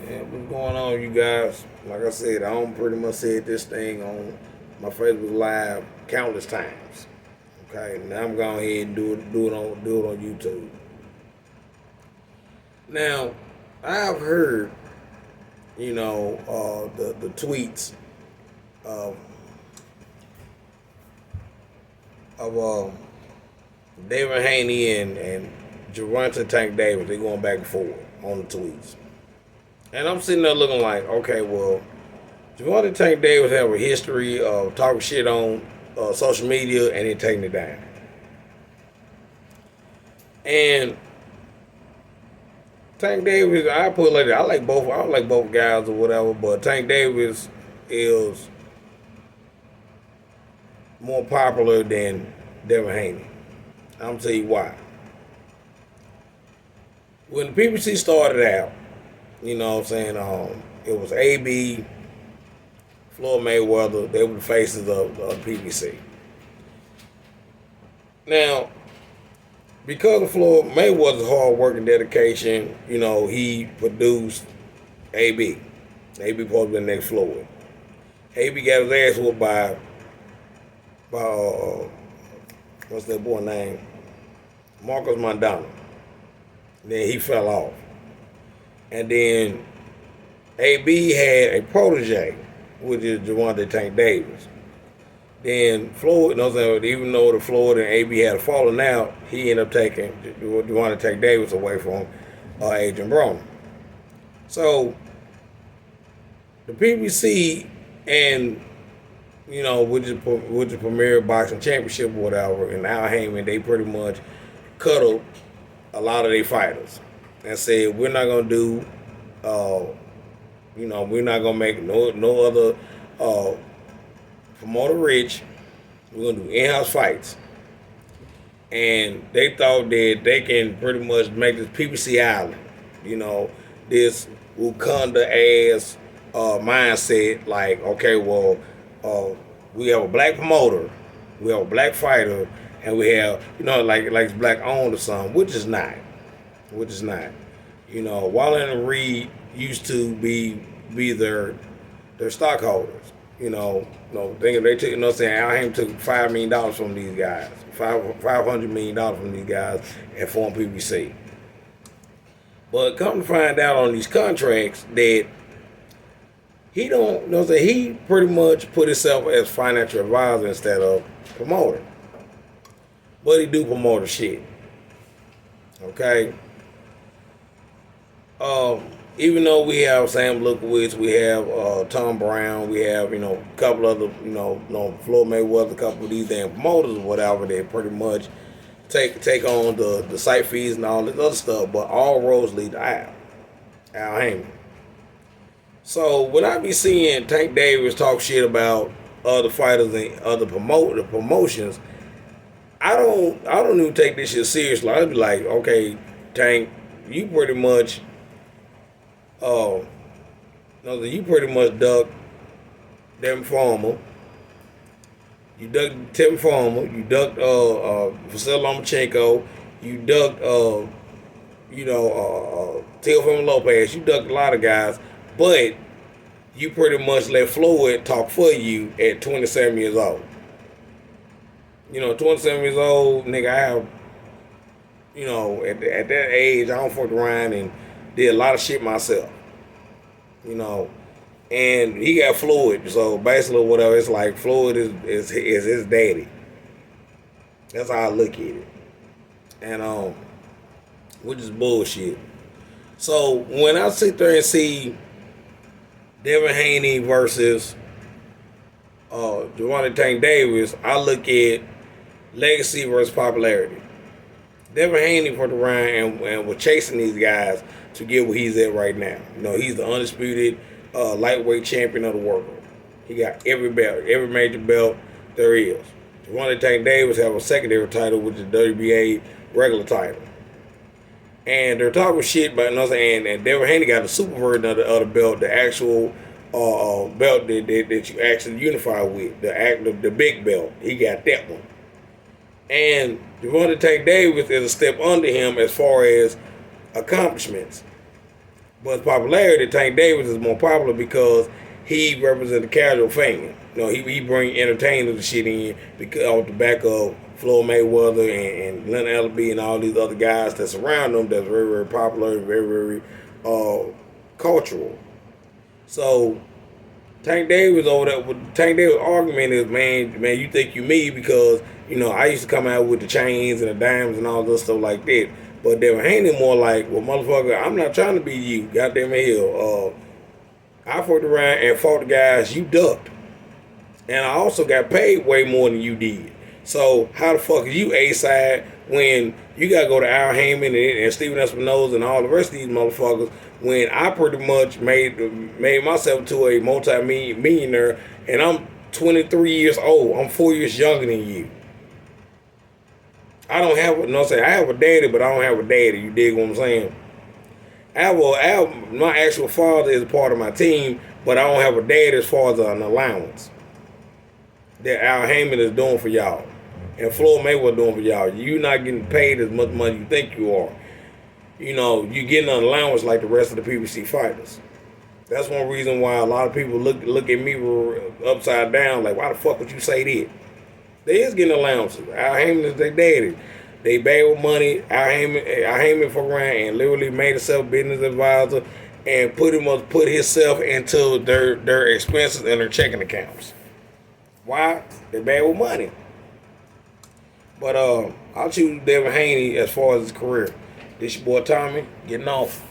And what's going on, you guys? Like I said, I don't pretty much said this thing on my Facebook Live countless times. Okay, now I'm going ahead and do it on YouTube. Now, I've heard, the tweets of Devin Haney and Gervonta Tank Davis. They going back and forth on the tweets. And I'm sitting there looking like, okay, well, Gervonta Tank Davis have a history of talking shit on social media and then taking it down. And Tank Davis, I put it like that. I like both guys or whatever, but Tank Davis is more popular than Devin Haney. I'm gonna tell you why. When the PPC started out, you know what I'm saying, it was AB, Floyd Mayweather. They were the faces of PPC. Now, because of Floyd Mayweather's hard work and dedication, he produced AB. AB supposed to be the next Floyd. AB got his ass whooped by what's that boy name? Marcus Mondana. Then he fell off. And then AB had a protege, which is Gervonta Tank Davis. Then Floyd, even though the Floyd and AB had fallen out, he ended up taking Gervonta Tank Davis away from Adrian Broner. So the PBC and which is the premier boxing championship or whatever, and Al Heyman, they pretty much cuddled a lot of their fighters and said, we're not gonna do, we're not gonna make no other promoter rich. We're gonna do in-house fights. And they thought that they can pretty much make this PPC Island, this Wakanda ass mindset. Like, okay, well, we have a black promoter, we have a black fighter, and we have, like it's black owned or something, which is not. Waller and Reed used to be their stockholders. They took, Al Hamm took $5 million from these guys, $500 million from these guys and formed PBC. But come to find out on these contracts that he he pretty much put himself as financial advisor instead of promoter. But he do promoter shit. Okay? Even though we have Sam Lukowitz, we have Tom Brown, we have, a couple other, Floyd Mayweather, a couple of these damn promoters or whatever that pretty much take on the site fees and all this other stuff, but all roads lead to Al Heyman. So when I be seeing Tank Davis talk shit about other fighters and other promotions, I don't even take this shit seriously. I'd be like, okay, Tank, you pretty much duck Devin Farmer. You ducked Tim Farmer. You ducked Vasily Lomachenko. You ducked Teofimo Lopez. You ducked a lot of guys, but you pretty much let Floyd talk for you at 27 years old. 27 years old, nigga, I have, at that age, I don't fuck around and did a lot of shit myself. And he got Floyd, so basically whatever, it's like Floyd is his daddy. That's how I look at it. And which is bullshit. So when I sit there and see Devin Haney versus Gervonta Tank Davis, I look at legacy versus popularity. Devin Haney for the run and was chasing these guys to get where he's at right now. He's the undisputed lightweight champion of the world. He got every belt, every major belt there is. Gervonta Tank Davis have a secondary title, which is the WBA regular title. And they're talking shit about and Devin Haney got the super version of the belt, the actual belt that you actually unify with, the big belt. He got that one. And Gervonta Tank Davis is a step under him as far as accomplishments. But his popularity, Tank Davis is more popular because he represents the casual fan. You know, he bring entertainers and shit in because off the back of Floyd Mayweather and Leonard Ellerbe and all these other guys that surround him that's very, very popular and very, very cultural. So Tank Davis over there. Tank Davis' argument is, man, you think you me because I used to come out with the chains and the diamonds and all this stuff like that. But Devin Haney more like, well, motherfucker, I'm not trying to be you, goddamn hell. I fucked around and fought the guys you ducked, and I also got paid way more than you did. So how the fuck is you A side when you gotta go to Al Heyman and Steven Espinoza and all the rest of these motherfuckers when I pretty much made myself to a multi-millionaire and I'm 23 years old. I'm 4 years younger than you. I don't have I have a daddy, but I don't have a daddy. You dig what I'm saying? My actual father is a part of my team, but I don't have a daddy as far as an allowance that Al Heyman is doing for y'all and Floyd Mayweather doing for y'all. You're not getting paid as much money you think you are. You're getting an allowance like the rest of the PBC fighters. That's one reason why a lot of people look at me upside down, like, why the fuck would you say that? They is getting allowances. Al Heyman is their daddy. They bad with money. Al Heyman fuck around and literally made himself business advisor and put himself into their expenses and their checking accounts. Why? They bad with money. But I'll choose Devin Haney as far as his career. This your boy Tommy, getting off.